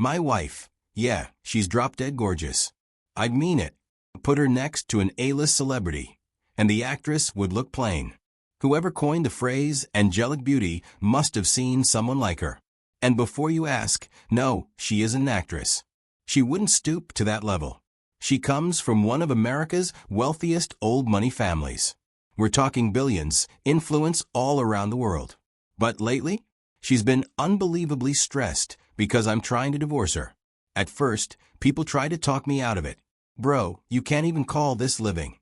My wife. Yeah, she's drop-dead gorgeous. I'd mean it. Put her next to an A-list celebrity, and the actress would look plain. Whoever coined the phrase angelic beauty must have seen someone like her. And before you ask, no, she isn't an actress. She wouldn't stoop to that level. She comes from one of America's wealthiest old money families. We're talking billions, influence all around the world. But lately, she's been unbelievably stressed because I'm trying to divorce her. At first, people tried to talk me out of it. Bro, you can't even call this living.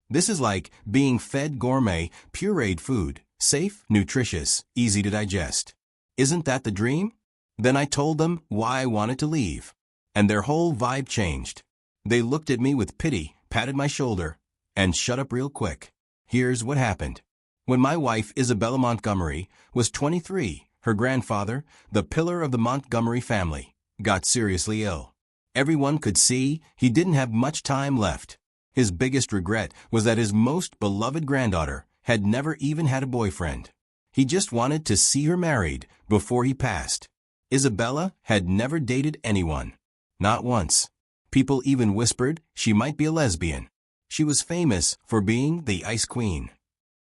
This is like being fed gourmet, pureed food, safe, nutritious, easy to digest. Isn't that the dream? Then I told them why I wanted to leave. And their whole vibe changed. They looked at me with pity, patted my shoulder, and shut up real quick. Here's what happened. When my wife, Isabella Montgomery, was 23, her grandfather, the pillar of the Montgomery family, got seriously ill. Everyone could see he didn't have much time left. His biggest regret was that his most beloved granddaughter had never even had a boyfriend. He just wanted to see her married before he passed. Isabella had never dated anyone. Not once. People even whispered she might be a lesbian. She was famous for being the ice queen.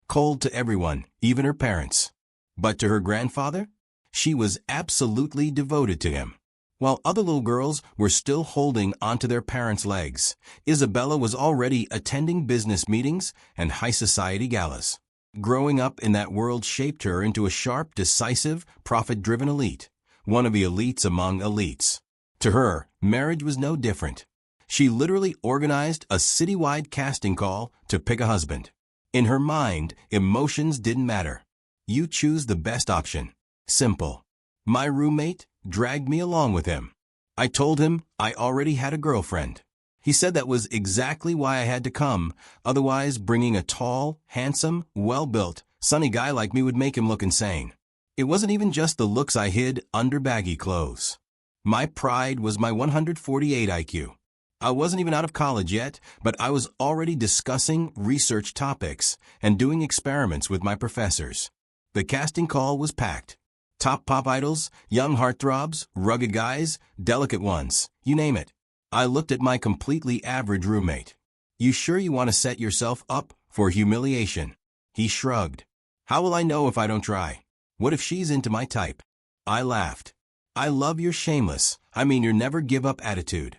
Cold to everyone, even her parents. But to her grandfather, she was absolutely devoted to him. While other little girls were still holding onto their parents' legs, Isabella was already attending business meetings and high society galas. Growing up in that world shaped her into a sharp, decisive, profit-driven elite, one of the elites among elites. To her, marriage was no different. She literally organized a citywide casting call to pick a husband. In her mind, emotions didn't matter. You choose the best option. Simple. My roommate dragged me along with him. I told him I already had a girlfriend. He said that was exactly why I had to come, otherwise bringing a tall, handsome, well-built, sunny guy like me would make him look insane. It wasn't even just the looks I hid under baggy clothes. My pride was my 148 IQ. I wasn't even out of college yet, but I was already discussing research topics and doing experiments with my professors. The casting call was packed. Top pop idols, young heartthrobs, rugged guys, delicate ones, you name it. I looked at my completely average roommate. You sure you want to set yourself up for humiliation? He shrugged. How will I know if I don't try? What if she's into my type? I laughed. I love your shameless, your never give up attitude.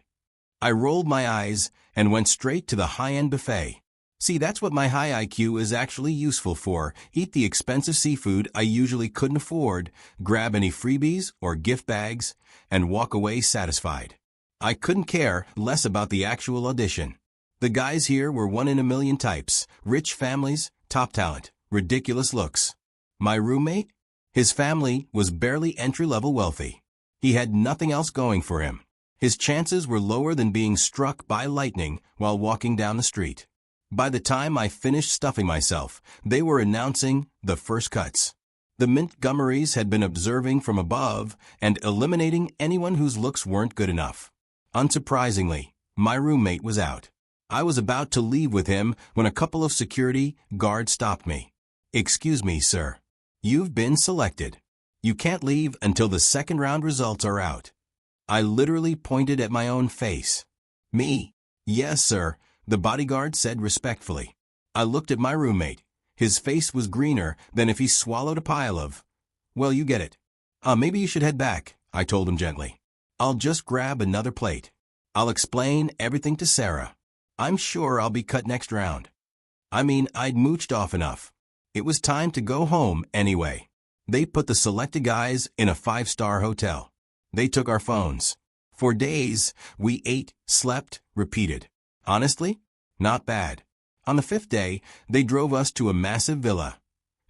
I rolled my eyes and went straight to the high-end buffet. See, that's what my high IQ is actually useful for. Eat the expensive seafood I usually couldn't afford, grab any freebies or gift bags, and walk away satisfied. I couldn't care less about the actual audition. The guys here were one in a million types, rich families, top talent, ridiculous looks. My roommate? His family was barely entry-level wealthy. He had nothing else going for him. His chances were lower than being struck by lightning while walking down the street. By the time I finished stuffing myself, they were announcing the first cuts. The Montgomerys had been observing from above and eliminating anyone whose looks weren't good enough. Unsurprisingly, my roommate was out. I was about to leave with him when a couple of security guards stopped me. Excuse me, sir. You've been selected. You can't leave until the second round results are out. I literally pointed at my own face. Me? Yes, sir, the bodyguard said respectfully. I looked at my roommate. His face was greener than if he swallowed a pile of... Well, you get it. Maybe you should head back, I told him gently. I'll just grab another plate. I'll explain everything to Sarah. I'm sure I'll be cut next round. I'd mooched off enough. It was time to go home anyway. They put the selected guys in a 5-star hotel. They took our phones. For days, we ate, slept, repeated. Honestly, not bad. On the 5th day, they drove us to a massive villa.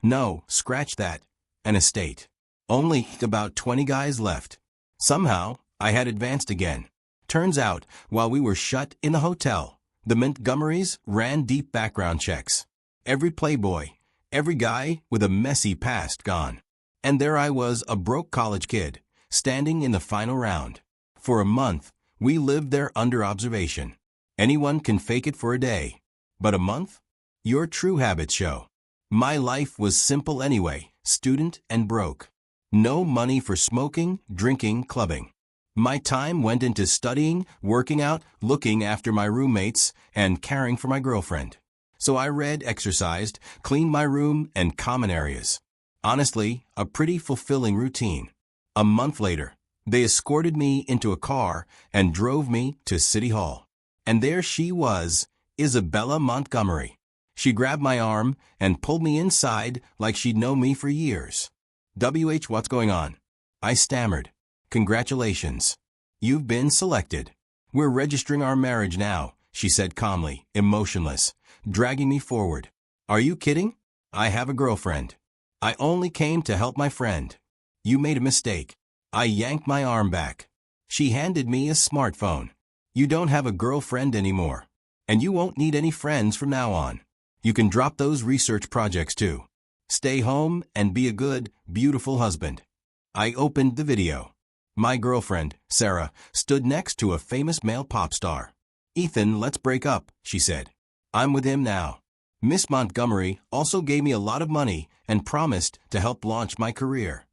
No, scratch that. An estate. Only about 20 guys left. Somehow, I had advanced again. Turns out, while we were shut in the hotel, the Montgomerys ran deep background checks. Every playboy, every guy with a messy past gone. And there I was, a broke college kid, standing in the final round. For a month, we lived there under observation. Anyone can fake it for a day. But a month? Your true habits show. My life was simple anyway, student and broke. No money for smoking, drinking, clubbing. My time went into studying, working out, looking after my roommates, and caring for my girlfriend. So I read, exercised, cleaned my room and common areas. Honestly, a pretty fulfilling routine. A month later, they escorted me into a car and drove me to City Hall. And there she was, Isabella Montgomery. She grabbed my arm and pulled me inside like she'd known me for years. What's going on? I stammered. Congratulations. You've been selected. We're registering our marriage now, she said calmly, emotionless, dragging me forward. Are you kidding? I have a girlfriend. I only came to help my friend. You made a mistake. I yanked my arm back. She handed me a smartphone. You don't have a girlfriend anymore. And you won't need any friends from now on. You can drop those research projects too. Stay home and be a good, beautiful husband. I opened the video. My girlfriend, Sarah, stood next to a famous male pop star. Ethan, let's break up, she said. I'm with him now. Miss Montgomery also gave me a lot of money and promised to help launch my career.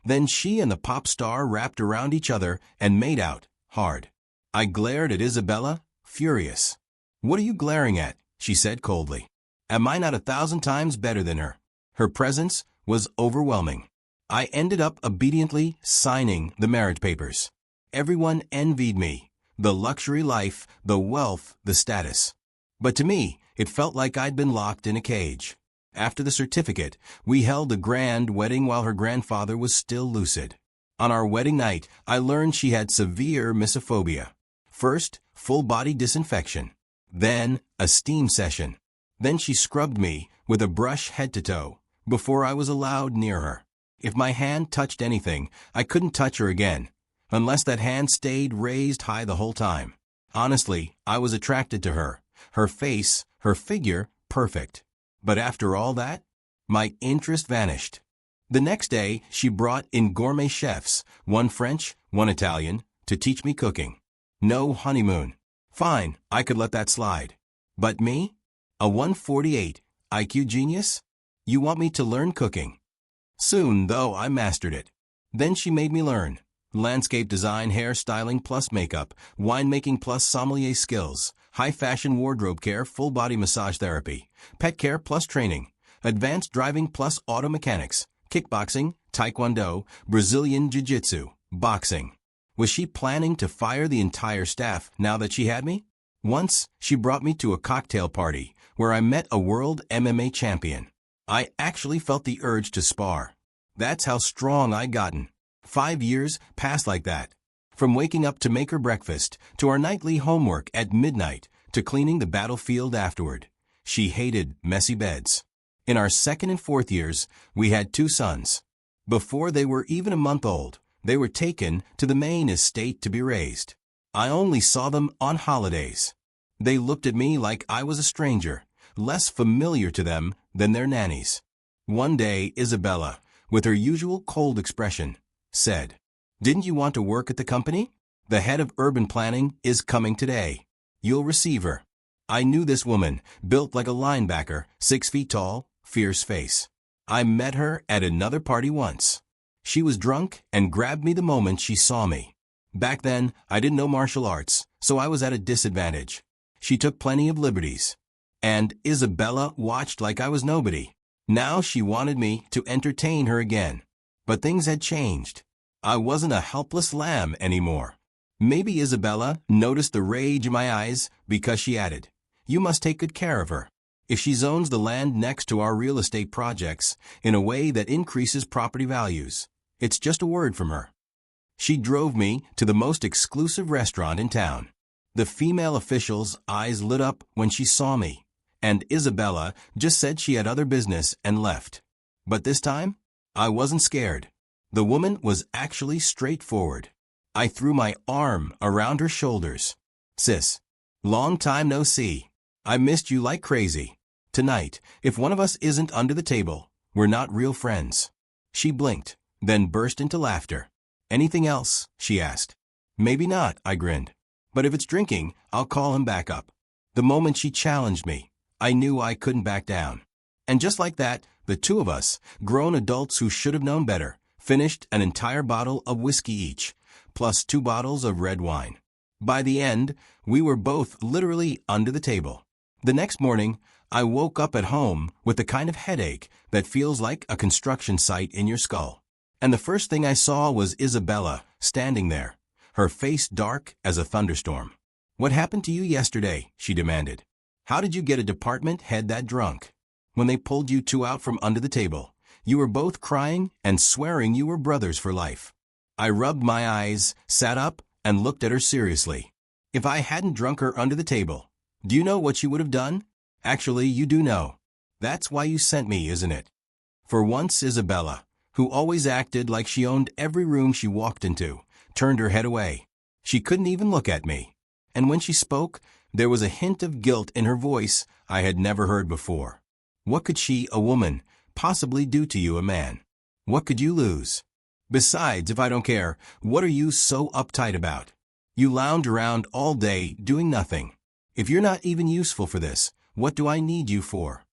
Then she and the pop star wrapped around each other and made out, hard. I glared at Isabella, furious. What are you glaring at? She said coldly. Am I not 1,000 times better than her? Her presence was overwhelming. I ended up obediently signing the marriage papers. Everyone envied me, the luxury life, the wealth, the status. But to me, it felt like I'd been locked in a cage. After the certificate, we held a grand wedding while her grandfather was still lucid. On our wedding night, I learned she had severe misophonia. First, full-body disinfection. Then, a steam session. Then she scrubbed me with a brush head to toe before I was allowed near her. If my hand touched anything, I couldn't touch her again, unless that hand stayed raised high the whole time. Honestly, I was attracted to her. Her face, her figure, perfect. But after all that, my interest vanished. The next day, she brought in gourmet chefs, one French, one Italian, to teach me cooking. No honeymoon. Fine, I could let that slide. But me? A 148 IQ genius? You want me to learn cooking? Soon, though, I mastered it. Then she made me learn. Landscape design, hairstyling plus makeup, winemaking plus sommelier skills, high-fashion wardrobe care, full-body massage therapy, pet care plus training, advanced driving plus auto mechanics, kickboxing, taekwondo, Brazilian jiu-jitsu, boxing. Was she planning to fire the entire staff now that she had me? Once, she brought me to a cocktail party where I met a world MMA champion. I actually felt the urge to spar. That's how strong I'd gotten. 5 years passed like that. From waking up to make her breakfast, to our nightly homework at midnight, to cleaning the battlefield afterward. She hated messy beds. In our 2nd and 4th years, we had 2 sons. Before they were even a month old, they were taken to the main estate to be raised. I only saw them on holidays. They looked at me like I was a stranger, less familiar to them than their nannies. One day, Isabella, with her usual cold expression, said, "Didn't you want to work at the company? The head of urban planning is coming today. You'll receive her." I knew this woman, built like a linebacker, 6 feet tall, fierce face. I met her at another party once. She was drunk and grabbed me the moment she saw me. Back then, I didn't know martial arts, so I was at a disadvantage. She took plenty of liberties. And Isabella watched like I was nobody. Now she wanted me to entertain her again. But things had changed. I wasn't a helpless lamb anymore. Maybe Isabella noticed the rage in my eyes because she added, "You must take good care of her. If she zones the land next to our real estate projects in a way that increases property values, it's just a word from her." She drove me to the most exclusive restaurant in town. The female official's eyes lit up when she saw me, and Isabella just said she had other business and left. But this time, I wasn't scared. The woman was actually straightforward. I threw my arm around her shoulders. "Sis, long time no see. I missed you like crazy. Tonight, if one of us isn't under the table, we're not real friends." She blinked, then burst into laughter. "Anything else?" she asked. "Maybe not," I grinned. "But if it's drinking, I'll call him back up." The moment she challenged me, I knew I couldn't back down. And just like that, the two of us, grown adults who should have known better, finished an entire bottle of whiskey each, plus 2 bottles of red wine. By the end, we were both literally under the table. The next morning, I woke up at home with the kind of headache that feels like a construction site in your skull. And the first thing I saw was Isabella standing there, her face dark as a thunderstorm. "What happened to you yesterday?" she demanded. "How did you get a department head that drunk? When they pulled you two out from under the table, you were both crying and swearing you were brothers for life." I rubbed my eyes, sat up, and looked at her seriously. "If I hadn't drunk her under the table, do you know what you would have done? Actually, you do know. That's why you sent me, isn't it?" For once, Isabella, who always acted like she owned every room she walked into, turned her head away. She couldn't even look at me. And when she spoke, there was a hint of guilt in her voice I had never heard before. What could she, a woman, possibly do to you, a man? What could you lose? Besides, if I don't care, what are you so uptight about? You lounge around all day doing nothing. If you're not even useful for this, what do I need you for?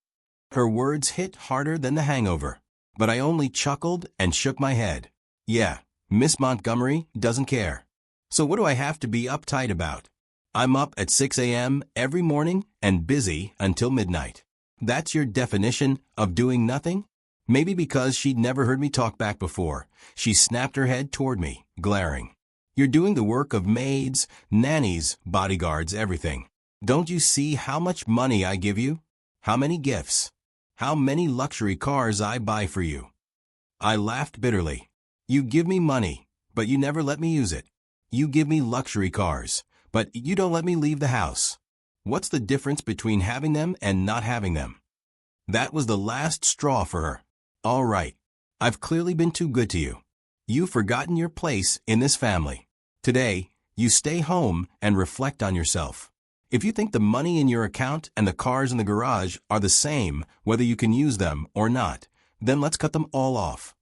Her words hit harder than the hangover, but I only chuckled and shook my head. Yeah, Miss Montgomery doesn't care. So what do I have to be uptight about? I'm up at 6 a.m. every morning and busy until midnight. That's your definition of doing nothing? Maybe because she'd never heard me talk back before, she snapped her head toward me, glaring. You're doing the work of maids, nannies, bodyguards, everything. Don't you see how much money I give you? How many gifts? How many luxury cars I buy for you? I laughed bitterly. You give me money, but you never let me use it. You give me luxury cars, but you don't let me leave the house. What's the difference between having them and not having them? That was the last straw for her. All right, I've clearly been too good to you. You've forgotten your place in this family. Today, you stay home and reflect on yourself. If you think the money in your account and the cars in the garage are the same whether you can use them or not, then let's cut them all off.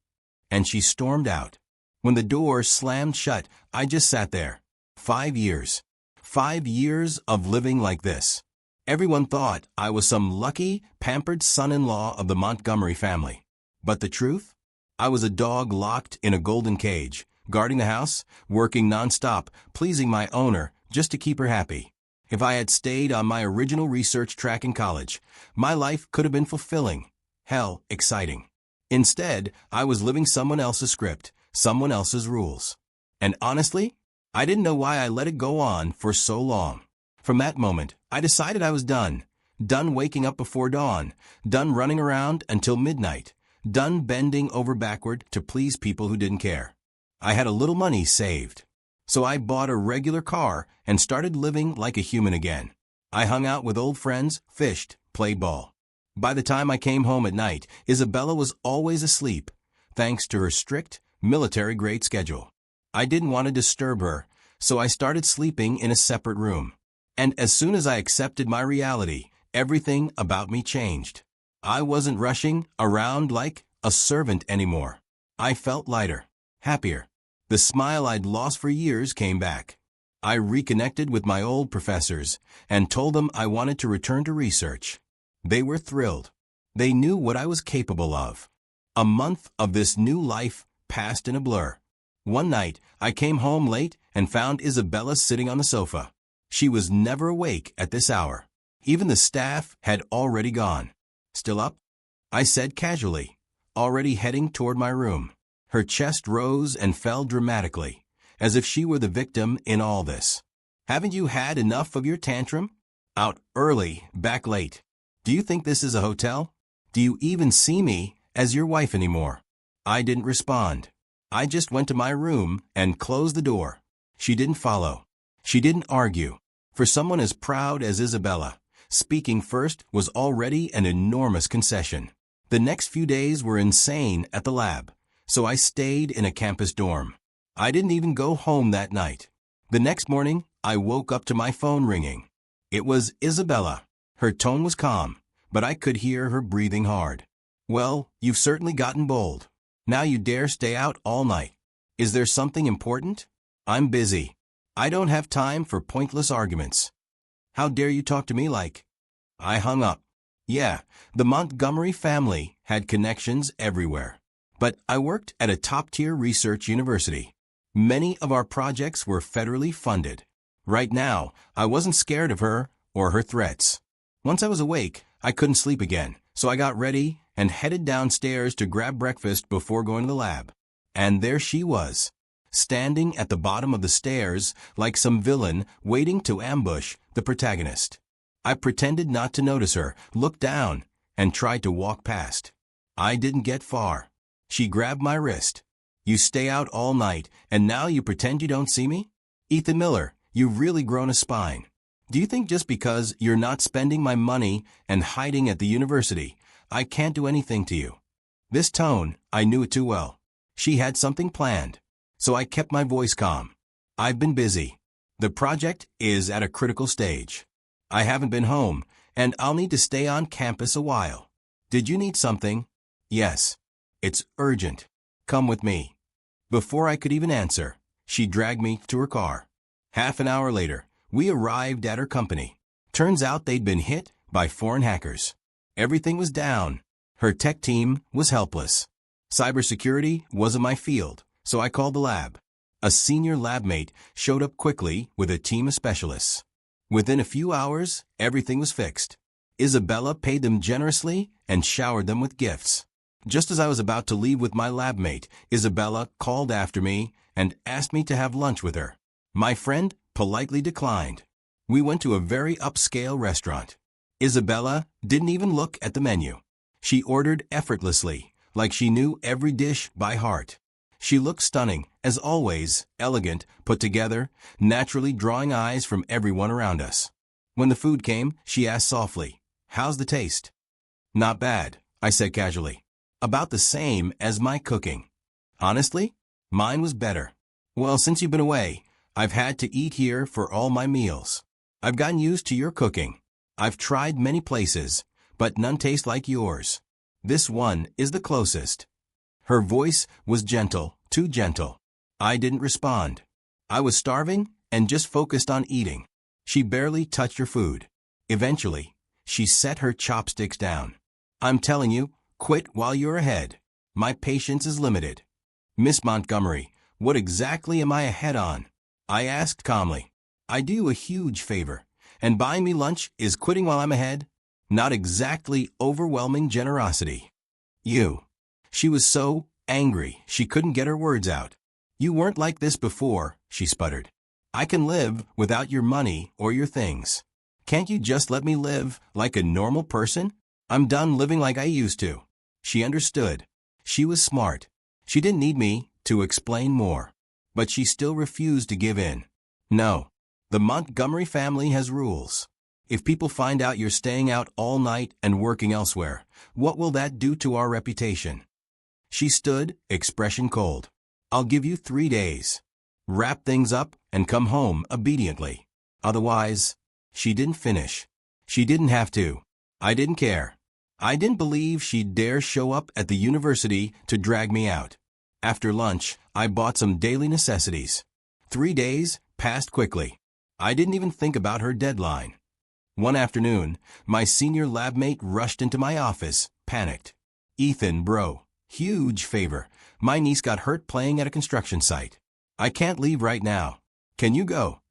And she stormed out. When the door slammed shut, I just sat there. 5 years. 5 years of living like this. Everyone thought I was some lucky, pampered son-in-law of the Montgomery family. But the truth? I was a dog locked in a golden cage, guarding the house, working non-stop, pleasing my owner just to keep her happy. If I had stayed on my original research track in college, my life could have been fulfilling. Hell, exciting. Instead, I was living someone else's script, someone else's rules. And honestly, I didn't know why I let it go on for so long. From that moment, I decided I was done. Done waking up before dawn. Done running around until midnight. Done bending over backward to please people who didn't care. I had a little money saved. So I bought a regular car and started living like a human again. I hung out with old friends, fished, played ball. By the time I came home at night, Isabella was always asleep, thanks to her strict, military-grade schedule. I didn't want to disturb her, so I started sleeping in a separate room. And as soon as I accepted my reality, everything about me changed. I wasn't rushing around like a servant anymore. I felt lighter, happier. The smile I'd lost for years came back. I reconnected with my old professors and told them I wanted to return to research. They were thrilled. They knew what I was capable of. A month of this new life passed in a blur. One night, I came home late and found Isabella sitting on the sofa. She was never awake at this hour. Even the staff had already gone. Still up? I said casually, already heading toward my room. Her chest rose and fell dramatically, as if she were the victim in all this. Haven't you had enough of your tantrum? Out early, back late. Do you think this is a hotel? Do you even see me as your wife anymore? I didn't respond. I just went to my room and closed the door. She didn't follow. She didn't argue. For someone as proud as Isabella, speaking first was already an enormous concession. The next few days were insane at the lab, so I stayed in a campus dorm. I didn't even go home that night. The next morning, I woke up to my phone ringing. It was Isabella. Her tone was calm, but I could hear her breathing hard. Well, you've certainly gotten bold. Now you dare stay out all night. Is there something important? I'm busy. I don't have time for pointless arguments. How dare you talk to me like? I hung up. Yeah, the Montgomery family had connections everywhere. But I worked at a top-tier research university. Many of our projects were federally funded. Right now, I wasn't scared of her or her threats. Once I was awake, I couldn't sleep again, so I got ready and headed downstairs to grab breakfast before going to the lab. And there she was, standing at the bottom of the stairs like some villain waiting to ambush the protagonist. I pretended not to notice her, looked down, and tried to walk past. I didn't get far. She grabbed my wrist. "You stay out all night, and now you pretend you don't see me? Ethan Miller, you've really grown a spine. Do you think just because you're not spending my money and hiding at the university, I can't do anything to you?" This tone, I knew it too well. She had something planned. So I kept my voice calm. "I've been busy. The project is at a critical stage. I haven't been home, and I'll need to stay on campus a while. Did you need something?" "Yes. It's urgent. Come with me." Before I could even answer, she dragged me to her car. Half an hour later, we arrived at her company. Turns out they'd been hit by foreign hackers. Everything was down. Her tech team was helpless. Cybersecurity wasn't my field, so I called the lab. A senior lab mate showed up quickly with a team of specialists. Within a few hours, everything was fixed. Isabella paid them generously and showered them with gifts. Just as I was about to leave with my lab mate, Isabella called after me and asked me to have lunch with her. My friend politely declined. We went to a very upscale restaurant. Isabella didn't even look at the menu. She ordered effortlessly, like she knew every dish by heart. She looked stunning, as always, elegant, put together, naturally drawing eyes from everyone around us. When the food came, she asked softly, "How's the taste?" "Not bad," I said casually. "About the same as my cooking." "Honestly, mine was better." "Well, since you've been away, I've had to eat here for all my meals. I've gotten used to your cooking. I've tried many places, but none taste like yours. This one is the closest." Her voice was gentle, too gentle. I didn't respond. I was starving and just focused on eating. She barely touched her food. Eventually, she set her chopsticks down. "I'm telling you, quit while you're ahead. My patience is limited." "Miss Montgomery, what exactly am I ahead on?" I asked calmly. "I do you a huge favor, and buying me lunch is quitting while I'm ahead? Not exactly overwhelming generosity." "You." She was so angry she couldn't get her words out. "You weren't like this before," she sputtered. "I can live without your money or your things. Can't you just let me live like a normal person? I'm done living like I used to." She understood. She was smart. She didn't need me to explain more. But she still refused to give in. "No. The Montgomery family has rules. If people find out you're staying out all night and working elsewhere, what will that do to our reputation?" She stood, expression cold. "I'll give you 3 days. Wrap things up and come home obediently. Otherwise..." She didn't finish. She didn't have to. I didn't care. I didn't believe she'd dare show up at the university to drag me out. After lunch, I bought some daily necessities. 3 days passed quickly. I didn't even think about her deadline. One afternoon, my senior lab mate rushed into my office, panicked. "Ethan, bro, huge favor. My niece got hurt playing at a construction site. I can't leave right now. Can you go?"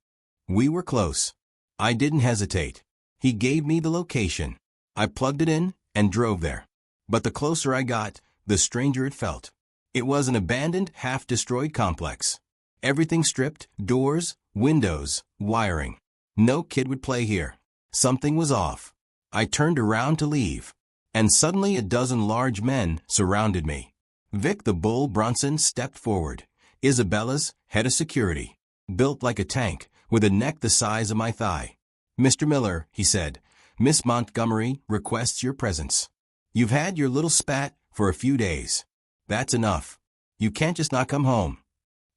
We were close. I didn't hesitate. He gave me the location. I plugged it in and drove there. But the closer I got, the stranger it felt. It was an abandoned, half-destroyed complex. Everything stripped, doors, windows, wiring. No kid would play here. Something was off. I turned around to leave. And suddenly a dozen large men surrounded me. Vic the Bull Bronson stepped forward. Isabella's head of security. Built like a tank, with a neck the size of my thigh. "Mr. Miller," he said, "Miss Montgomery requests your presence. You've had your little spat for a few days. That's enough. You can't just not come home."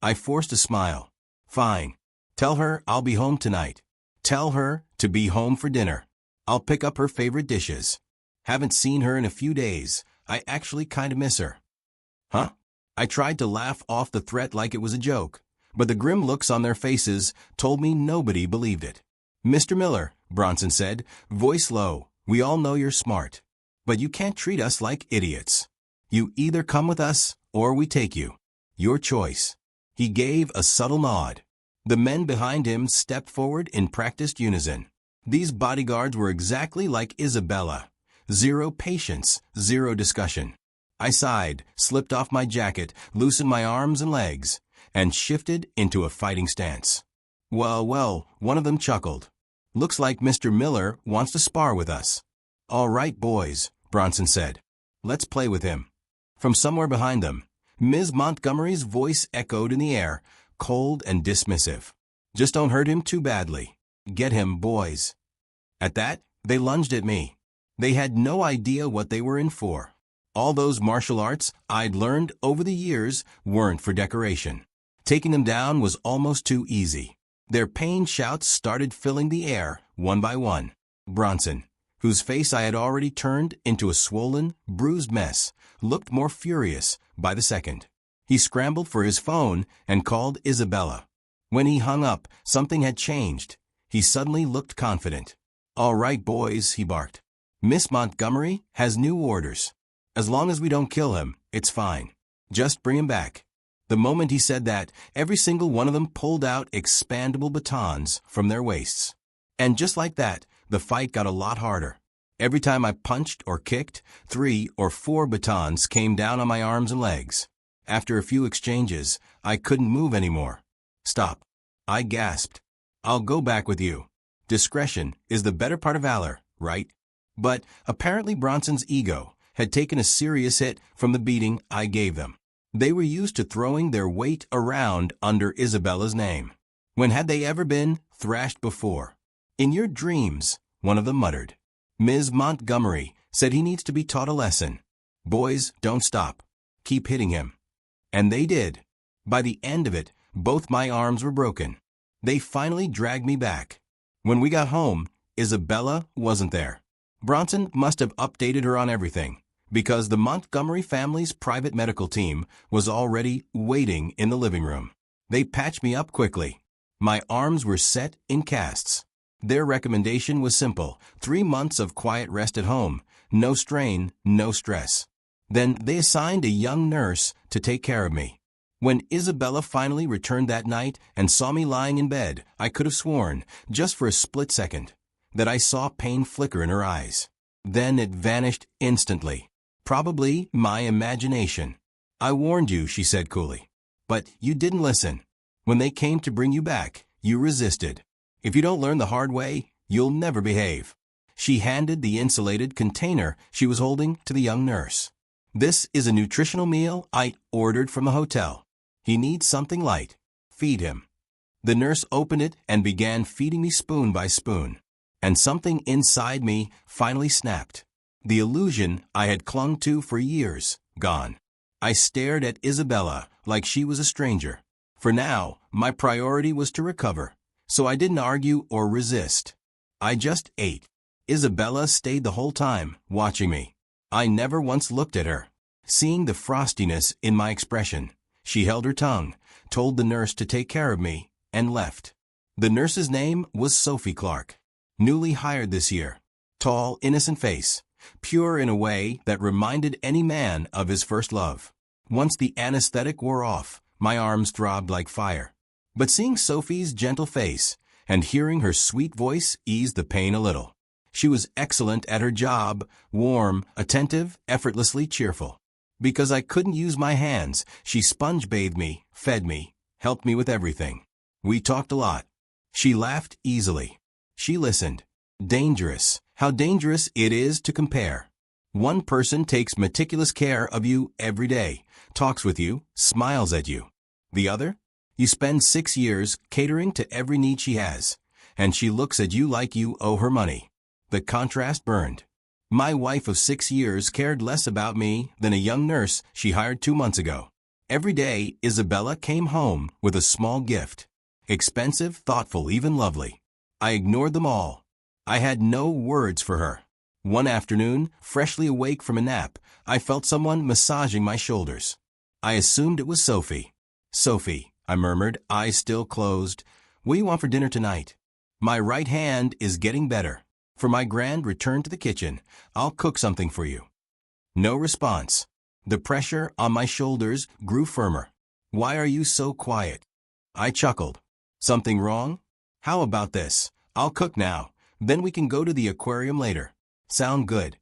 I forced a smile. "Fine. Tell her I'll be home tonight. Tell her to be home for dinner. I'll pick up her favorite dishes. Haven't seen her in a few days. I actually kind of miss her." "Huh?" I tried to laugh off the threat like it was a joke, but the grim looks on their faces told me nobody believed it. "Mr. Miller," Bronson said, voice low, "we all know you're smart. But you can't treat us like idiots. You either come with us, or we take you. Your choice." He gave a subtle nod. The men behind him stepped forward in practiced unison. These bodyguards were exactly like Isabella. Zero patience, zero discussion. I sighed, slipped off my jacket, loosened my arms and legs, and shifted into a fighting stance. Well, one of them chuckled. Looks like Mr. Miller wants to spar with us. All right, boys, Bronson said. Let's play with him. From somewhere behind them, Ms. Montgomery's voice echoed in the air, cold and dismissive. Just don't hurt him too badly. Get him, boys. At that, they lunged at me. They had no idea what they were in for. All those martial arts I'd learned over the years weren't for decoration. Taking them down was almost too easy. Their pain shouts started filling the air, one by one. Bronson, whose face I had already turned into a swollen, bruised mess, looked more furious by the second. He scrambled for his phone and called Isabella. When he hung up, something had changed. He suddenly looked confident. All right, boys, he barked. Miss Montgomery has new orders. As long as we don't kill him, it's fine. Just bring him back. The moment he said that, every single one of them pulled out expandable batons from their waists. And just like that, the fight got a lot harder. Every time I punched or kicked, 3 or 4 batons came down on my arms and legs. After a few exchanges, I couldn't move anymore. Stop. I gasped. I'll go back with you. Discretion is the better part of valor, right? But apparently Bronson's ego had taken a serious hit from the beating I gave them. They were used to throwing their weight around under Isabella's name. When had they ever been thrashed before? In your dreams, one of them muttered. Ms. Montgomery said he needs to be taught a lesson. Boys, don't stop. Keep hitting him. And they did. By the end of it, both my arms were broken. They finally dragged me back. When we got home, Isabella wasn't there. Bronson must have updated her on everything, because the Montgomery family's private medical team was already waiting in the living room. They patched me up quickly. My arms were set in casts. Their recommendation was simple: 3 months of quiet rest at home, no strain, no stress. Then they assigned a young nurse to take care of me. When Isabella finally returned that night and saw me lying in bed, I could have sworn, just for a split second, that I saw pain flicker in her eyes. Then it vanished instantly. Probably my imagination. I warned you, she said coolly. But you didn't listen. When they came to bring you back, you resisted. If you don't learn the hard way, you'll never behave. She handed the insulated container she was holding to the young nurse. This is a nutritional meal I ordered from the hotel. He needs something light. Feed him. The nurse opened it and began feeding me spoon by spoon. And something inside me finally snapped. The illusion I had clung to for years, gone. I stared at Isabella like she was a stranger. For now, my priority was to recover, so I didn't argue or resist. I just ate. Isabella stayed the whole time, watching me. I never once looked at her. Seeing the frostiness in my expression, she held her tongue, told the nurse to take care of me, and left. The nurse's name was Sophie Clark, newly hired this year. Tall, innocent face, pure in a way that reminded any man of his first love. Once the anesthetic wore off, my arms throbbed like fire. But seeing Sophie's gentle face and hearing her sweet voice eased the pain a little. She was excellent at her job, warm, attentive, effortlessly cheerful. Because I couldn't use my hands, she sponge-bathed me, fed me, helped me with everything. We talked a lot. She laughed easily. She listened. Dangerous. How dangerous it is to compare. One person takes meticulous care of you every day, talks with you, smiles at you. The other? You spend 6 years catering to every need she has, and she looks at you like you owe her money. The contrast burned. My wife of 6 years cared less about me than a young nurse she hired 2 months ago. Every day, Isabella came home with a small gift. Expensive, thoughtful, even lovely. I ignored them all. I had no words for her. One afternoon, freshly awake from a nap, I felt someone massaging my shoulders. I assumed it was Sophie. Sophie, I murmured, eyes still closed. What do you want for dinner tonight? My right hand is getting better. For my grand return to the kitchen, I'll cook something for you. No response. The pressure on my shoulders grew firmer. Why are you so quiet? I chuckled. Something wrong? How about this? I'll cook now, then we can go to the aquarium later. Sound good?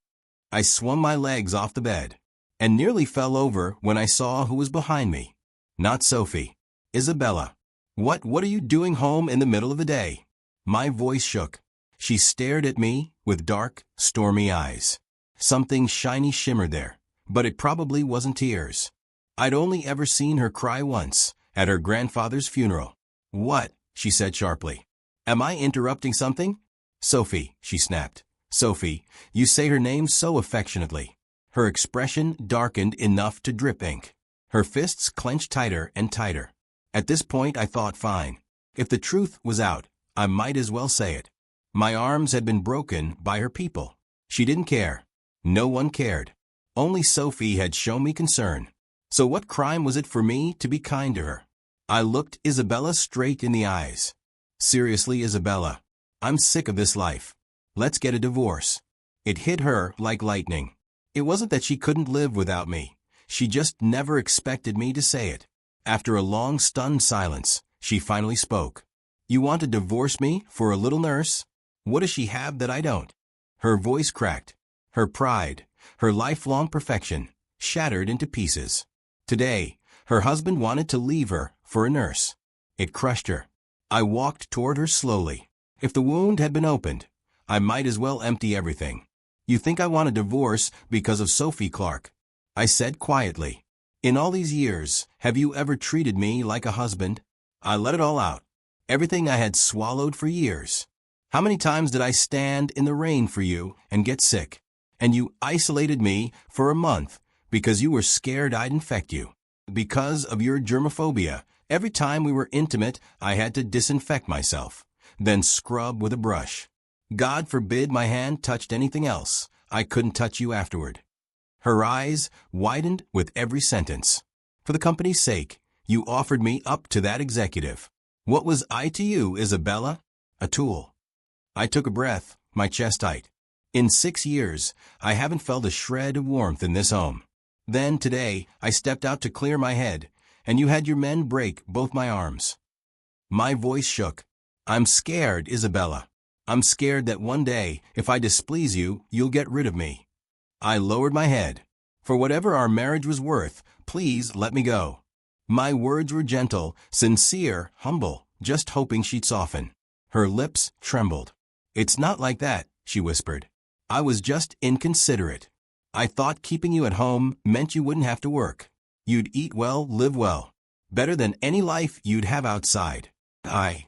I swung my legs off the bed and nearly fell over when I saw who was behind me. Not Sophie. Isabella. What are you doing home in the middle of the day? My voice shook. She stared at me with dark, stormy eyes. Something shiny shimmered there, but it probably wasn't tears. I'd only ever seen her cry once, at her grandfather's funeral. What? She said sharply. Am I interrupting something? Sophie, she snapped. Sophie, you say her name so affectionately. Her expression darkened enough to drip ink. Her fists clenched tighter and tighter. At this point I thought, fine. If the truth was out, I might as well say it. My arms had been broken by her people. She didn't care. No one cared. Only Sophie had shown me concern. So what crime was it for me to be kind to her? I looked Isabella straight in the eyes. Seriously, Isabella, I'm sick of this life. Let's get a divorce. It hit her like lightning. It wasn't that she couldn't live without me. She just never expected me to say it. After a long, stunned silence, she finally spoke. You want to divorce me for a little nurse? What does she have that I don't? Her voice cracked. Her pride, her lifelong perfection, shattered into pieces. Today, her husband wanted to leave her for a nurse. It crushed her. I walked toward her slowly. If the wound had been opened, I might as well empty everything. You think I want a divorce because of Sophie Clark? I said quietly. In all these years, have you ever treated me like a husband? I let it all out. Everything I had swallowed for years. How many times did I stand in the rain for you and get sick? And you isolated me for a month because you were scared I'd infect you. Because of your germophobia, every time we were intimate, I had to disinfect myself, then scrub with a brush. God forbid my hand touched anything else. I couldn't touch you afterward. Her eyes widened with every sentence. For the company's sake, you offered me up to that executive. What was I to you, Isabella? A tool. I took a breath, my chest tight. In 6 years, I haven't felt a shred of warmth in this home. Then, today, I stepped out to clear my head, and you had your men break both my arms. My voice shook. I'm scared, Isabella. I'm scared that one day, if I displease you, you'll get rid of me. I lowered my head. For whatever our marriage was worth, please let me go. My words were gentle, sincere, humble, just hoping she'd soften. Her lips trembled. It's not like that, she whispered. I was just inconsiderate. I thought keeping you at home meant you wouldn't have to work. You'd eat well, live well. Better than any life you'd have outside. I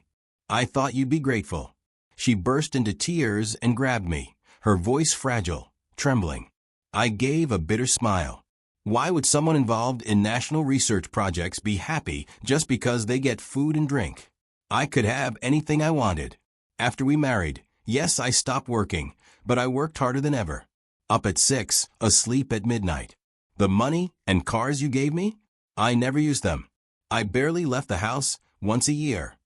thought you'd be grateful. She burst into tears and grabbed me, her voice fragile, trembling. I gave a bitter smile. Why would someone involved in national research projects be happy just because they get food and drink? I could have anything I wanted. After we married, yes, I stopped working, but I worked harder than ever. Up at 6, asleep at midnight. The money and cars you gave me? I never used them. I barely left the house once a year.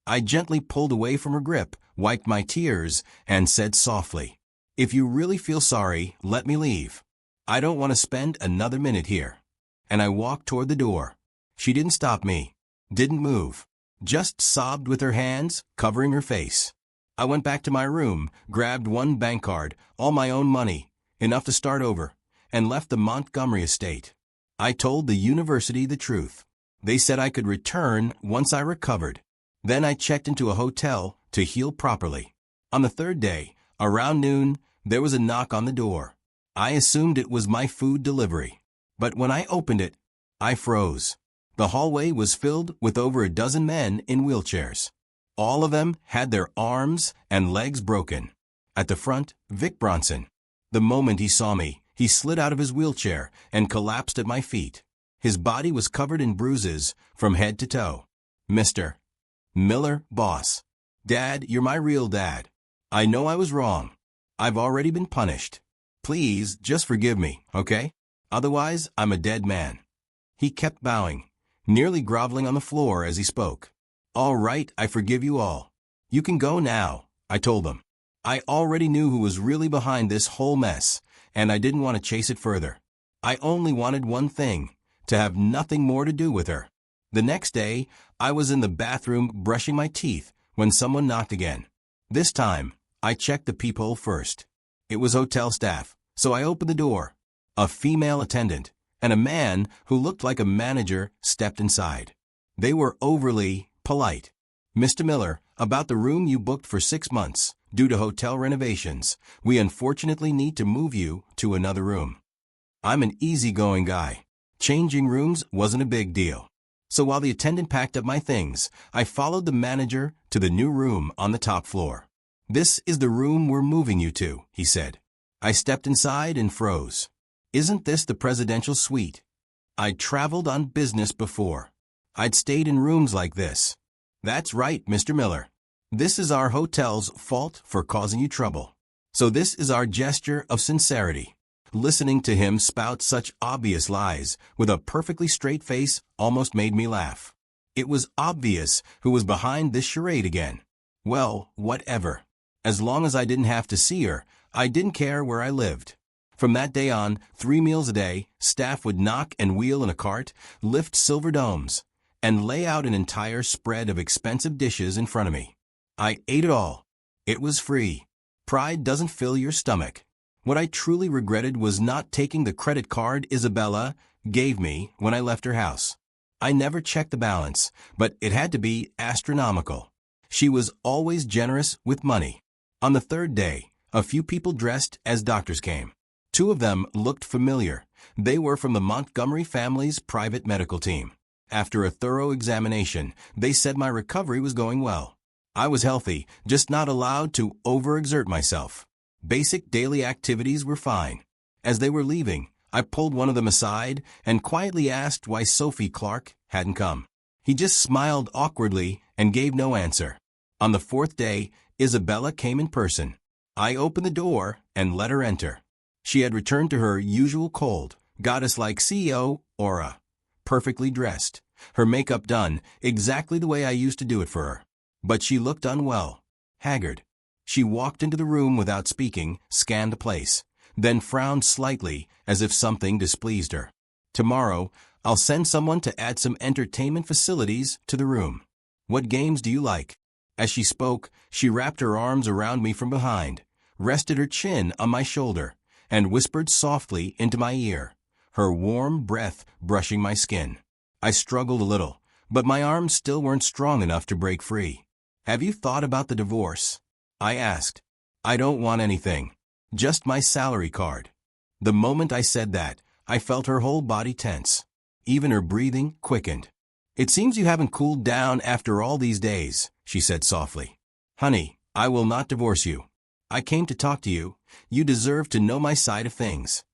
I gently pulled away from her grip, wiped my tears, and said softly, if you really feel sorry, let me leave. I don't want to spend another minute here. And I walked toward the door. She didn't stop me, didn't move, just sobbed with her hands covering her face. I went back to my room, grabbed one bank card, all my own money, enough to start over, and left the Montgomery estate. I told the university the truth. They said I could return once I recovered. Then I checked into a hotel to heal properly. On the 3rd day, around noon, there was a knock on the door. I assumed it was my food delivery. But when I opened it, I froze. The hallway was filled with over a dozen men in wheelchairs. All of them had their arms and legs broken. At the front, Vic Bronson. The moment he saw me, he slid out of his wheelchair and collapsed at my feet. His body was covered in bruises from head to toe. Mr. Miller, boss. Dad, you're my real dad. I know I was wrong. I've already been punished. Please, just forgive me, okay? Otherwise, I'm a dead man. He kept bowing, nearly groveling on the floor as he spoke. All right, I forgive you all. You can go now, I told them. I already knew who was really behind this whole mess, and I didn't want to chase it further. I only wanted one thing, to have nothing more to do with her. The next day, I was in the bathroom brushing my teeth when someone knocked again. This time, I checked the peephole first. It was hotel staff, so I opened the door. A female attendant and a man who looked like a manager stepped inside. They were overly polite. "Mr. Miller, about the room you booked for 6 months. Due to hotel renovations, we unfortunately need to move you to another room." I'm an easygoing guy. Changing rooms wasn't a big deal. So while the attendant packed up my things, I followed the manager to the new room on the top floor. "This is the room we're moving you to," he said. I stepped inside and froze. Isn't this the presidential suite? I'd traveled on business before. I'd stayed in rooms like this. "That's right, Mr. Miller. This is our hotel's fault for causing you trouble. So this is our gesture of sincerity." Listening to him spout such obvious lies with a perfectly straight face almost made me laugh. It was obvious who was behind this charade again. Well, whatever. As long as I didn't have to see her, I didn't care where I lived. From that day on, 3 meals a day, staff would knock and wheel in a cart, lift silver domes, and lay out an entire spread of expensive dishes in front of me. I ate it all. It was free. Pride doesn't fill your stomach. What I truly regretted was not taking the credit card Isabella gave me when I left her house. I never checked the balance, but it had to be astronomical. She was always generous with money. On the 3rd day, a few people dressed as doctors came. 2 of them looked familiar. They were from the Montgomery family's private medical team. After a thorough examination, they said my recovery was going well. I was healthy, just not allowed to overexert myself. Basic daily activities were fine. As they were leaving, I pulled one of them aside and quietly asked why Sophie Clark hadn't come. He just smiled awkwardly and gave no answer. On the 4th day, Isabella came in person. I opened the door and let her enter. She had returned to her usual cold, goddess-like CEO aura. Perfectly dressed, her makeup done exactly the way I used to do it for her. But she looked unwell, haggard. She walked into the room without speaking, scanned the place, then frowned slightly as if something displeased her. "Tomorrow, I'll send someone to add some entertainment facilities to the room. What games do you like?" As she spoke, she wrapped her arms around me from behind, rested her chin on my shoulder, and whispered softly into my ear, her warm breath brushing my skin. I struggled a little, but my arms still weren't strong enough to break free. "Have you thought about the divorce?" I asked. "I don't want anything. Just my salary card." The moment I said that, I felt her whole body tense. Even her breathing quickened. "It seems you haven't cooled down after all these days," she said softly. "Honey, I will not divorce you. I came to talk to you. You deserve to know my side of things."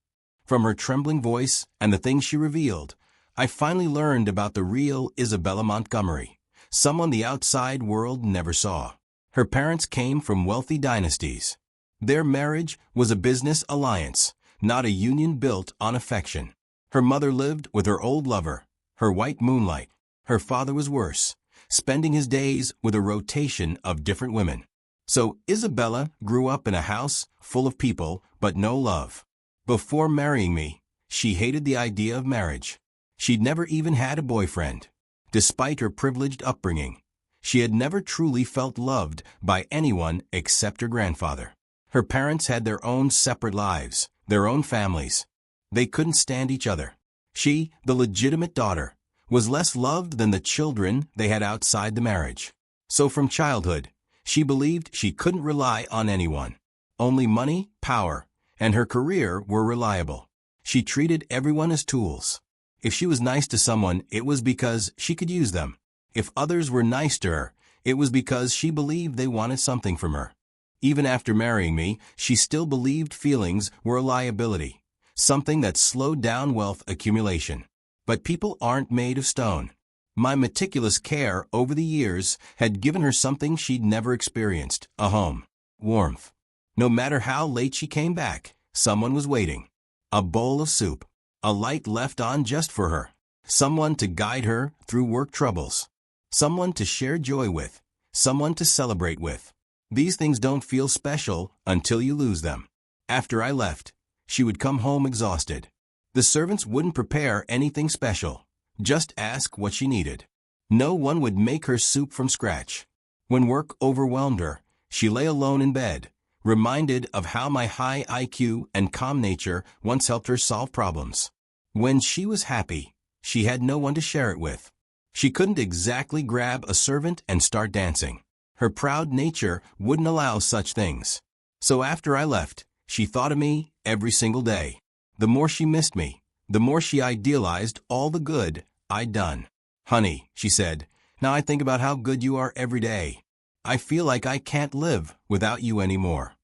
From her trembling voice and the things she revealed, I finally learned about the real Isabella Montgomery, someone the outside world never saw. Her parents came from wealthy dynasties. Their marriage was a business alliance, not a union built on affection. Her mother lived with her old lover, her white moonlight. Her father was worse, spending his days with a rotation of different women. So Isabella grew up in a house full of people, but no love. Before marrying me, she hated the idea of marriage. She'd never even had a boyfriend. Despite her privileged upbringing, she had never truly felt loved by anyone except her grandfather. Her parents had their own separate lives, their own families. They couldn't stand each other. She, the legitimate daughter, was less loved than the children they had outside the marriage. So from childhood, she believed she couldn't rely on anyone. Only money, power, and her career were reliable. She treated everyone as tools. If she was nice to someone, it was because she could use them. If others were nice to her, it was because she believed they wanted something from her. Even after marrying me, she still believed feelings were a liability, something that slowed down wealth accumulation. But people aren't made of stone. My meticulous care over the years had given her something she'd never experienced, a home, warmth. No matter how late she came back, someone was waiting. A bowl of soup, a light left on just for her, someone to guide her through work troubles, someone to share joy with, someone to celebrate with. These things don't feel special until you lose them. After I left, she would come home exhausted. The servants wouldn't prepare anything special, just ask what she needed. No one would make her soup from scratch. When work overwhelmed her, she lay alone in bed, reminded of how my high IQ and calm nature once helped her solve problems. When she was happy, she had no one to share it with. She couldn't exactly grab a servant and start dancing. Her proud nature wouldn't allow such things. So after I left, she thought of me every single day. The more she missed me, the more she idealized all the good I'd done. "Honey," she said, "now I think about how good you are every day. I feel like I can't live without you anymore."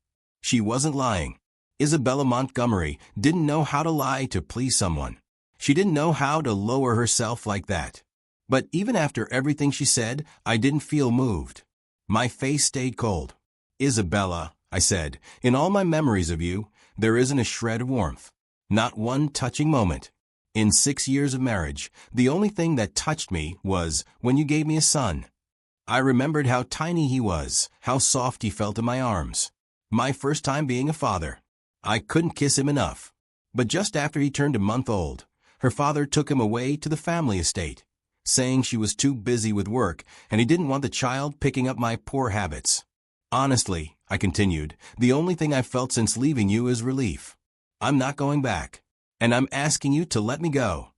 She wasn't lying. Isabella Montgomery didn't know how to lie to please someone. She didn't know how to lower herself like that. But even after everything she said, I didn't feel moved. My face stayed cold. "Isabella," I said, "in all my memories of you, there isn't a shred of warmth. Not one touching moment. In 6 years of marriage, the only thing that touched me was when you gave me a son. I remembered how tiny he was, how soft he felt in my arms. My first time being a father. I couldn't kiss him enough. But just after he turned a month old, her father took him away to the family estate, saying she was too busy with work and he didn't want the child picking up my poor habits. Honestly," I continued, "the only thing I've felt since leaving you is relief. I'm not going back. And I'm asking you to let me go."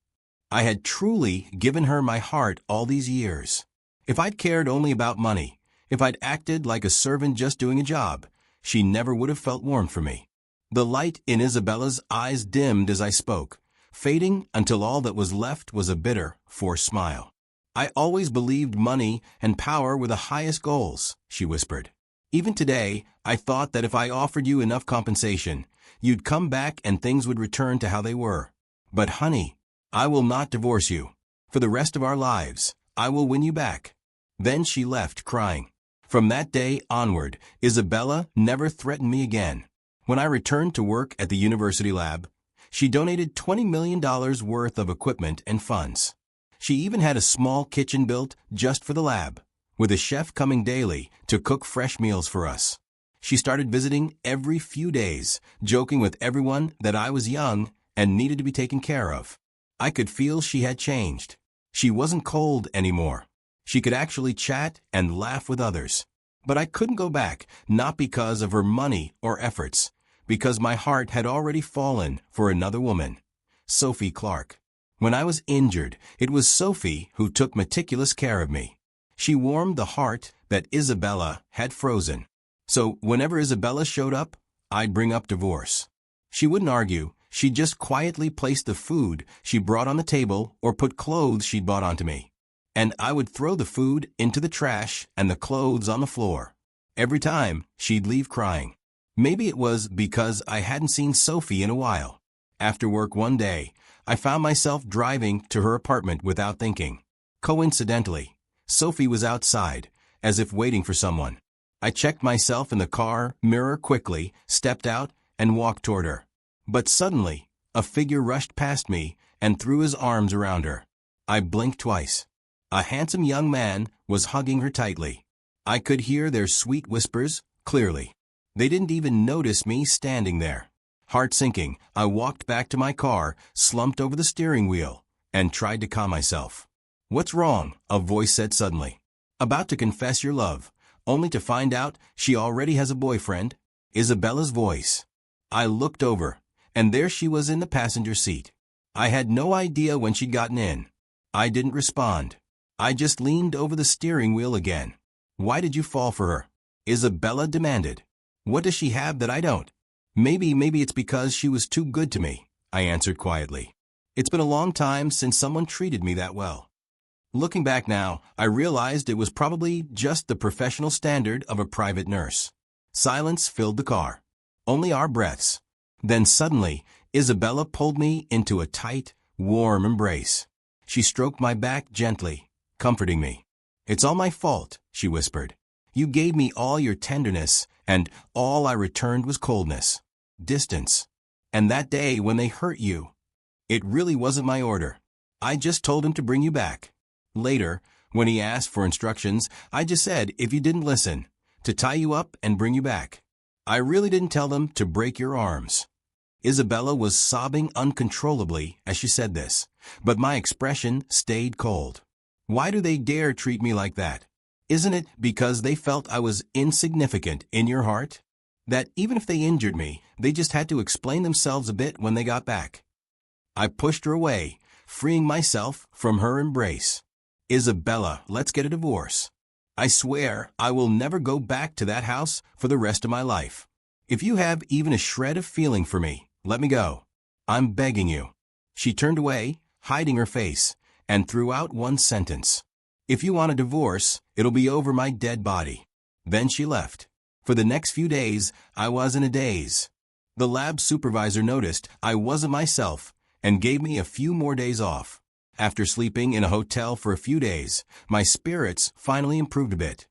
I had truly given her my heart all these years. If I'd cared only about money, if I'd acted like a servant just doing a job, she never would have felt warm for me. The light in Isabella's eyes dimmed as I spoke, fading until all that was left was a bitter, forced smile. "I always believed money and power were the highest goals," she whispered. "Even today, I thought that if I offered you enough compensation, you'd come back and things would return to how they were. But honey, I will not divorce you. For the rest of our lives, I will win you back." Then she left, crying. From that day onward, Isabella never threatened me again. When I returned to work at the university lab, she donated $20 million worth of equipment and funds. She even had a small kitchen built just for the lab, with a chef coming daily to cook fresh meals for us. She started visiting every few days, joking with everyone that I was young and needed to be taken care of. I could feel she had changed. She wasn't cold anymore. She could actually chat and laugh with others. But I couldn't go back, not because of her money or efforts, because my heart had already fallen for another woman, Sophie Clark. When I was injured, it was Sophie who took meticulous care of me. She warmed the heart that Isabella had frozen. So whenever Isabella showed up, I'd bring up divorce. She wouldn't argue. She'd just quietly place the food she brought on the table or put clothes she'd bought onto me. And I would throw the food into the trash and the clothes on the floor. Every time, she'd leave crying. Maybe it was because I hadn't seen Sophie in a while. After work one day, I found myself driving to her apartment without thinking. Coincidentally, Sophie was outside, as if waiting for someone. I checked myself in the car mirror quickly, stepped out, and walked toward her. But suddenly, a figure rushed past me and threw his arms around her. I blinked twice. A handsome young man was hugging her tightly. I could hear their sweet whispers clearly. They didn't even notice me standing there. Heart sinking, I walked back to my car, slumped over the steering wheel, and tried to calm myself. "What's wrong?" a voice said suddenly. "About to confess your love, only to find out she already has a boyfriend?" Isabella's voice. I looked over, and there she was in the passenger seat. I had no idea when she'd gotten in. I didn't respond. I just leaned over the steering wheel again. "Why did you fall for her?" Isabella demanded. "What does she have that I don't?" Maybe it's because she was too good to me," I answered quietly. "It's been a long time since someone treated me that well." Looking back now, I realized it was probably just the professional standard of a private nurse. Silence filled the car. Only our breaths. Then suddenly, Isabella pulled me into a tight, warm embrace. She stroked my back gently, comforting me. "It's all my fault," she whispered. "You gave me all your tenderness, and all I returned was coldness, distance. And that day when they hurt you, it really wasn't my order. I just told him to bring you back. Later, when he asked for instructions, I just said, if you didn't listen, to tie you up and bring you back. I really didn't tell them to break your arms." Isabella was sobbing uncontrollably as she said this, but my expression stayed cold. Why do they dare treat me like that? Isn't it because they felt I was insignificant in your heart? That even if they injured me, they just had to explain themselves a bit when they got back. I pushed her away, freeing myself from her embrace. Isabella, let's get a divorce. I swear I will never go back to that house for the rest of my life. If you have even a shred of feeling for me, let me go. I'm begging you. She turned away, hiding her face, and threw out one sentence. If you want a divorce, it'll be over my dead body. Then she left. For the next few days, I was in a daze. The lab supervisor noticed I wasn't myself and gave me a few more days off. After sleeping in a hotel for a few days, my spirits finally improved a bit.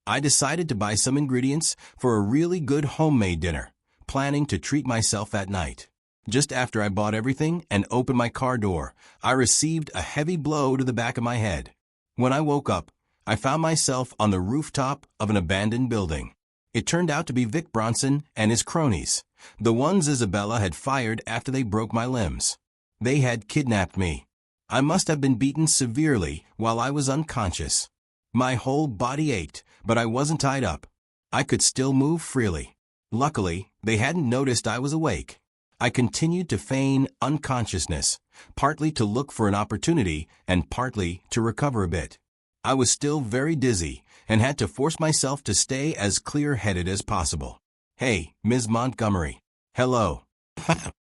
I decided to buy some ingredients for a really good homemade dinner, planning to treat myself that night. Just after I bought everything and opened my car door, I received a heavy blow to the back of my head. When I woke up, I found myself on the rooftop of an abandoned building. It turned out to be Vic Bronson and his cronies, the ones Isabella had fired after they broke my limbs. They had kidnapped me. I must have been beaten severely while I was unconscious. My whole body ached, but I wasn't tied up. I could still move freely. Luckily, they hadn't noticed I was awake. I continued to feign unconsciousness, partly to look for an opportunity and partly to recover a bit. I was still very dizzy and had to force myself to stay as clear-headed as possible. Hey, Ms. Montgomery. Hello.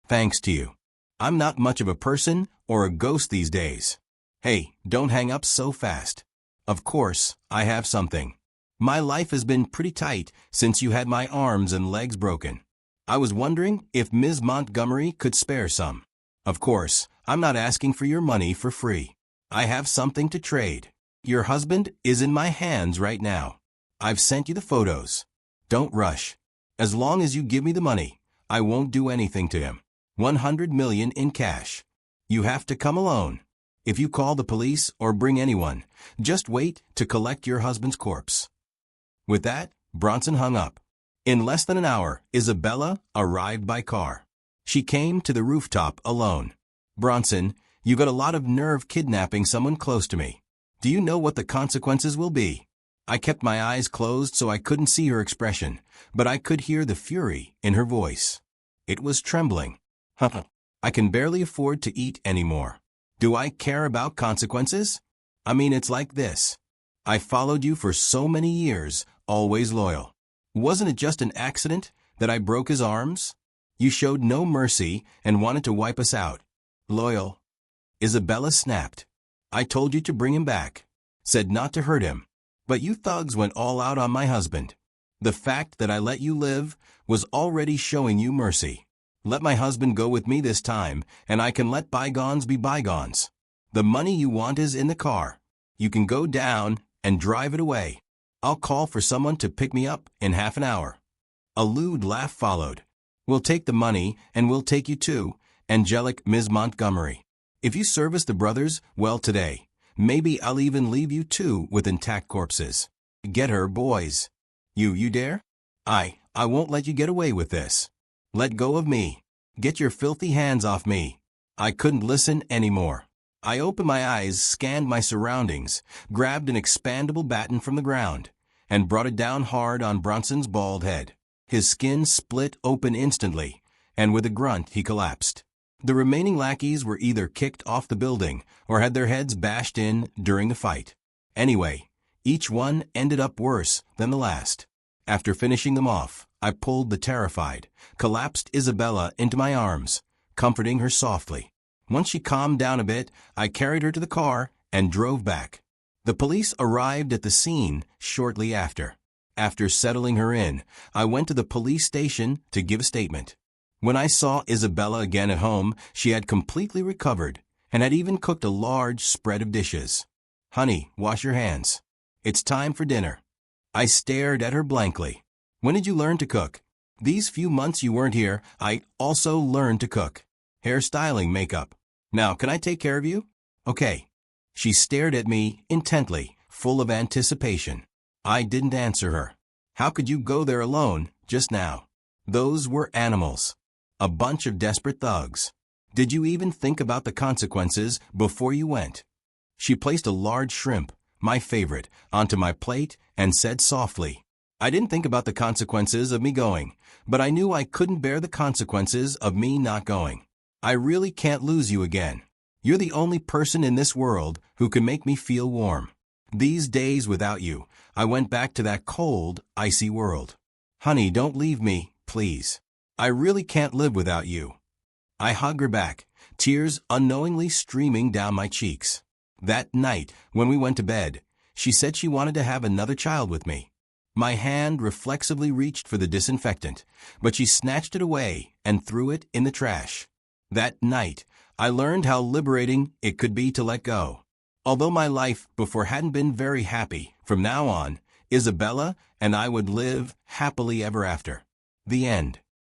Thanks to you. I'm not much of a person or a ghost these days. Hey, don't hang up so fast. Of course, I have something. My life has been pretty tight since you had my arms and legs broken. I was wondering if Ms. Montgomery could spare some. Of course, I'm not asking for your money for free. I have something to trade. Your husband is in my hands right now. I've sent you the photos. Don't rush. As long as you give me the money, I won't do anything to him. 100 million in cash. You have to come alone. If you call the police or bring anyone, just wait to collect your husband's corpse. With that, Bronson hung up. In less than an hour, Isabella arrived by car. She came to the rooftop alone. Bronson, you got a lot of nerve kidnapping someone close to me. Do you know what the consequences will be? I kept my eyes closed so I couldn't see her expression, but I could hear the fury in her voice. It was trembling. I can barely afford to eat anymore. Do I care about consequences? I mean, it's like this. I followed you for so many years, always loyal. Wasn't it just an accident that I broke his arms? You showed no mercy and wanted to wipe us out. Loyal. Isabella snapped. I told you to bring him back. Said not to hurt him. But you thugs went all out on my husband. The fact that I let you live was already showing you mercy. Let my husband go with me this time, and I can let bygones be bygones. The money you want is in the car. You can go down and drive it away. I'll call for someone to pick me up in half an hour. A lewd laugh followed. We'll take the money, and we'll take you too, angelic Ms. Montgomery. If you service the brothers well today, maybe I'll even leave you two with intact corpses. Get her, boys. You dare? I won't let you get away with this. Let go of me. Get your filthy hands off me. I couldn't listen anymore. I opened my eyes, scanned my surroundings, grabbed an expandable baton from the ground, and brought it down hard on Bronson's bald head. His skin split open instantly, and with a grunt he collapsed. The remaining lackeys were either kicked off the building or had their heads bashed in during the fight. Anyway, each one ended up worse than the last. After finishing them off, I pulled the terrified, collapsed Isabella into my arms, comforting her softly. Once she calmed down a bit, I carried her to the car and drove back. The police arrived at the scene shortly after. After settling her in, I went to the police station to give a statement. When I saw Isabella again at home, she had completely recovered and had even cooked a large spread of dishes. Honey, wash your hands. It's time for dinner. I stared at her blankly. When did you learn to cook? These few months you weren't here, I also learned to cook. Hairstyling, makeup. Now, can I take care of you? Okay. She stared at me intently, full of anticipation. I didn't answer her. How could you go there alone just now? Those were animals. A bunch of desperate thugs. Did you even think about the consequences before you went? She placed a large shrimp, my favorite, onto my plate and said softly, "I didn't think about the consequences of me going, but I knew I couldn't bear the consequences of me not going. I really can't lose you again. You're the only person in this world who can make me feel warm. These days without you, I went back to that cold, icy world. Honey, don't leave me, please. I really can't live without you." I hug her back, tears unknowingly streaming down my cheeks. That night, when we went to bed, she said she wanted to have another child with me. My hand reflexively reached for the disinfectant, but she snatched it away and threw it in the trash. That night, I learned how liberating it could be to let go. Although my life before hadn't been very happy, from now on, Isabella and I would live happily ever after. The end.